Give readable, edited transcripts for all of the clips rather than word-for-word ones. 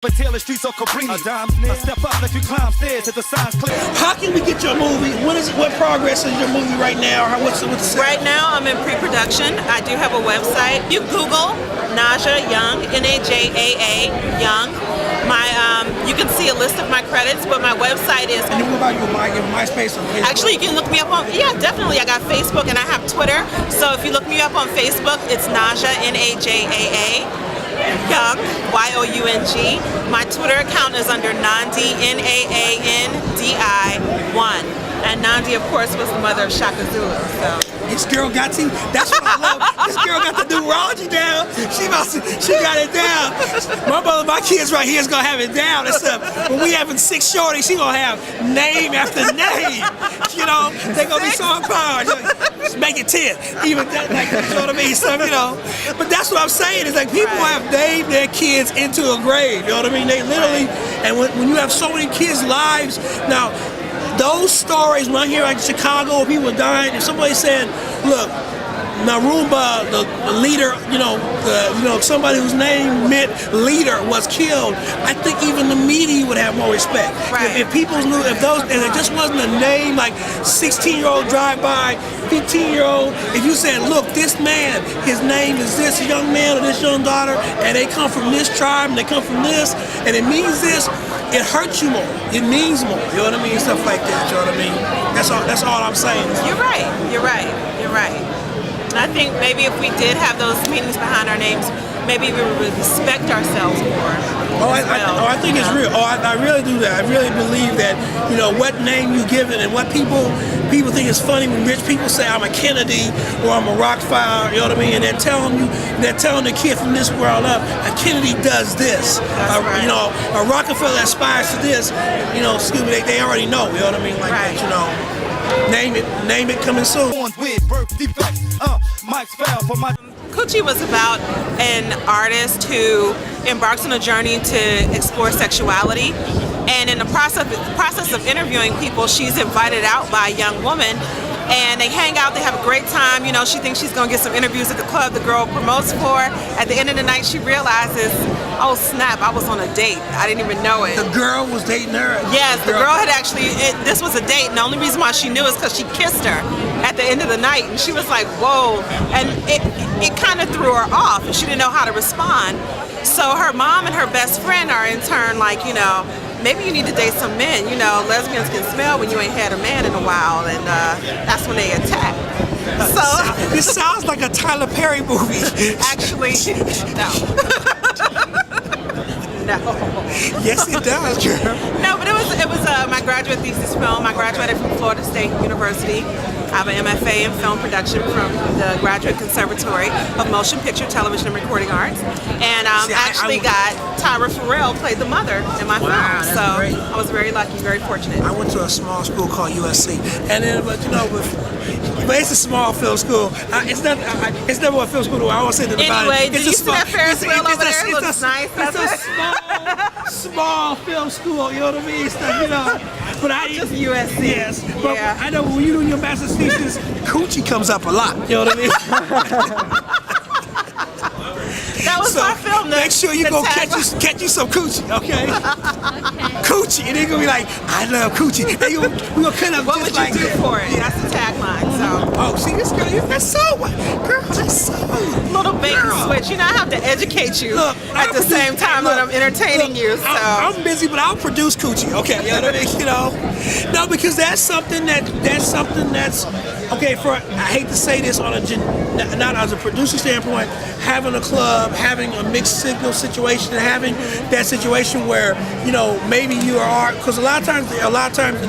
But Taylor Streets or Cabrini. I step up, let you climb stairs at the signs clear. How can we get your movie? What progress is your movie right now? What's Right now, I'm in pre-production. I do have a website. You Google Najaa Young, Najaa Young. You can see a list of my credits, but my website is. And what about your MySpace or Facebook? Actually, you can look me up on. Yeah, definitely. I got Facebook and I have Twitter. So if you look me up on Facebook, it's Najaa Najaa Young, Young. My Twitter account is under Nandi, Naandi1. And Nandi, of course, was the mother of Shaka Zulu. So. This girl got to. That's what I love. This girl got the numerology down. She got it down. My kids right here is gonna have it down and stuff. When we having 6 shorties, she gonna have name after name. You know, they gonna be so empowered. Just make it 10. Even that, like, you know what I mean? Stuff, you know. But that's what I'm saying. It's like people have named their kids into a grave. You know what I mean? They literally. And when you have so many kids' lives now. Those stories, when I hear like Chicago, where people dying, if somebody said, look, Narumba, the leader, somebody whose name meant leader was killed, I think even the media would have more respect. Right. If people knew, and it just wasn't a name like 16-year-old drive-by, 15-year-old, if you said, look, this man, his name is this young man or this young daughter, and they come from this tribe, and they come from this, and it means this, it hurts you more. It means more. You know what I mean? Stuff like that. You know what I mean? That's all I'm saying. You're right. And I think maybe if we did have those meanings behind our names, maybe we would respect ourselves more. I think it's real. I really do that. I really believe that, what name you give it and what people think it's funny when rich people say I'm a Kennedy or I'm a Rockefeller, you know what I mean? And they're telling the kid from this world up, a Kennedy does this. Right. A Rockefeller aspires to this, they already know, you know what I mean? Like right. that, name it coming soon. With birth defects, Mike's foul for my. Coochie was about an artist who embarks on a journey to explore sexuality, and in the process of interviewing people, she's invited out by a young woman, and they hang out, they have a great time. She thinks she's gonna get some interviews at the club the girl promotes for. At the end of the night, she realizes, oh snap, I was on a date. I didn't even know it. The girl was dating her? Yes, the girl had actually, this was a date, and the only reason why she knew is because she kissed her at the end of the night, and she was like, whoa, and it kind of threw her off, and she didn't know how to respond. So her mom and her best friend are in turn like, maybe you need to date some men. Lesbians can smell when you ain't had a man in a while, and that's when they attack. So this sounds like a Tyler Perry movie. Actually, no. No. Yes, it does, girl. No, but it was my graduate thesis film. I graduated from Florida State University. I have an MFA in film production from the Graduate Conservatory of Motion Picture, Television, and Recording Arts. And got Tyra Farrell played the mother in my film. So great. I was very lucky, very fortunate. I went to a small school called USC, and then, but it's a small film school. It's never a film school. I always say that about it. Anyway, did you see that Ferris wheel over there? It looks nice. It's a small film school. You know what I mean? But just USC. Yes, but yeah. I know when you're doing your master's thesis, coochie comes up a lot. You know what I mean? That was my film. Make sure you go catch you some coochie, okay? Coochie, and they're gonna be like, I love coochie. And we're gonna cut up. What would you do for it? That's the tagline. So. See this girl, that's so girl, that's so little bait and switch. I have to educate you at the same time that I'm entertaining you. So I'm busy, but I'll produce coochie. Okay, you know what I mean? No, because that's something that's okay. I hate to say this not as a producer standpoint, having a club, having a mixed signal situation, and having that situation where maybe you are, because a lot of times in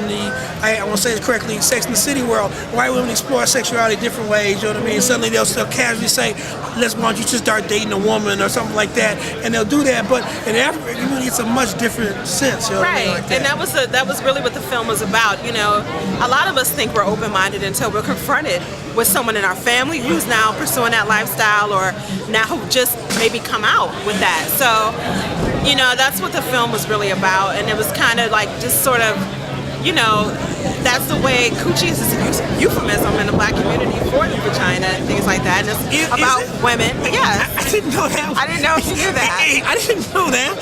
the I want to say this correctly, Sex and the City world, white women explore sexuality different ways. You know what I mean? Suddenly they'll casually say, why don't you just start dating a woman or something like that, and they'll do that. But in Africa, it's a much different sense. You know right, what I mean? Like that. And that was really what the film was about. A lot of us think we're open-minded until we're confronted with someone in our family who's now pursuing that lifestyle, or now who just maybe come out with that. So, that's what the film was really about, and it was kind of like just sort of, that's the way coochie is a euphemism in the black community for the vagina and things like that. And it's about women. Yes. I didn't know that. I didn't know if you knew that. I didn't know that.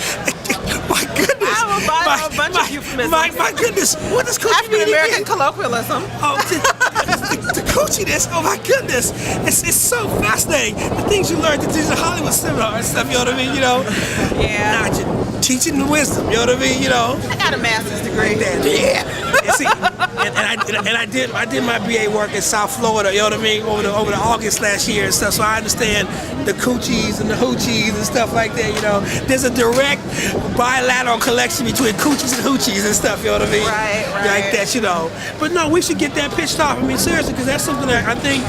a bunch of euphemisms. My goodness, what does coochie African mean American again? colloquialism. Oh, the coochie-ness, oh my goodness. It's so fascinating. The things you learn at these Hollywood seminar and stuff, you know what I mean? You know? Yeah. Teaching the wisdom, you know what I mean? You know? I got a master's degree. Yeah. And see, I did my BA work in South Florida, you know what I mean, over the August last year and stuff. So I understand the coochies and the hoochies and stuff like that, you know. There's a direct bilateral connection between coochies and hoochies and stuff, you know what I mean? Right. Like that, you know. But no, we should get that pitched off. I mean, seriously, because that's something that I think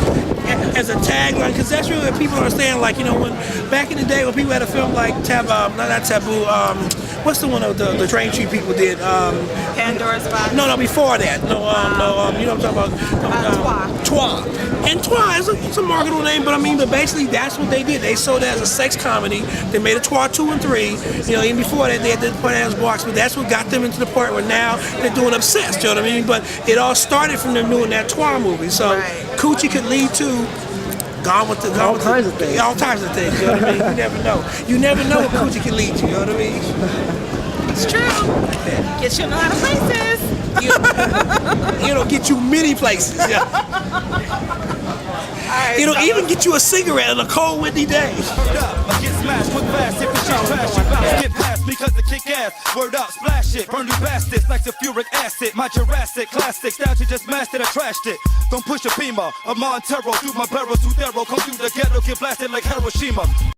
as a tagline, because that's really what people understand. Like, you know, when back in the day when people had a film like not Taboo, what's the one of the Train Tree people did? Pandora's Box. No, before that. No, you know what I'm talking about? Twa. And Twa is a marketable name, but basically that's what they did. They sold it as a sex comedy. They made a Twa 2 and 3. You know, even before that they had the Pandora's Box, but that's what got them into the point where now they're doing Obsessed, you know what I mean? But it all started from them doing that Twa movie. So Coochie could lead to all kinds of things. All kinds of things, you know what I mean? You never know. You never know what Coochie can lead to, you know what I mean? It's true. Gets you in a lot of places. It'll get you many places. Yeah. It'll even get you a cigarette on a cold, windy day. Get smashed with fast, if you cheat trash, you bounce, get past me cause the kick ass. Word up, splash it, burn you bastards like sulfuric acid. My Jurassic classics, down to just mashed it, I trashed it. Don't push a beamer, a Montero through my barrel, too thorough, come through the ghetto, get blasted like Hiroshima.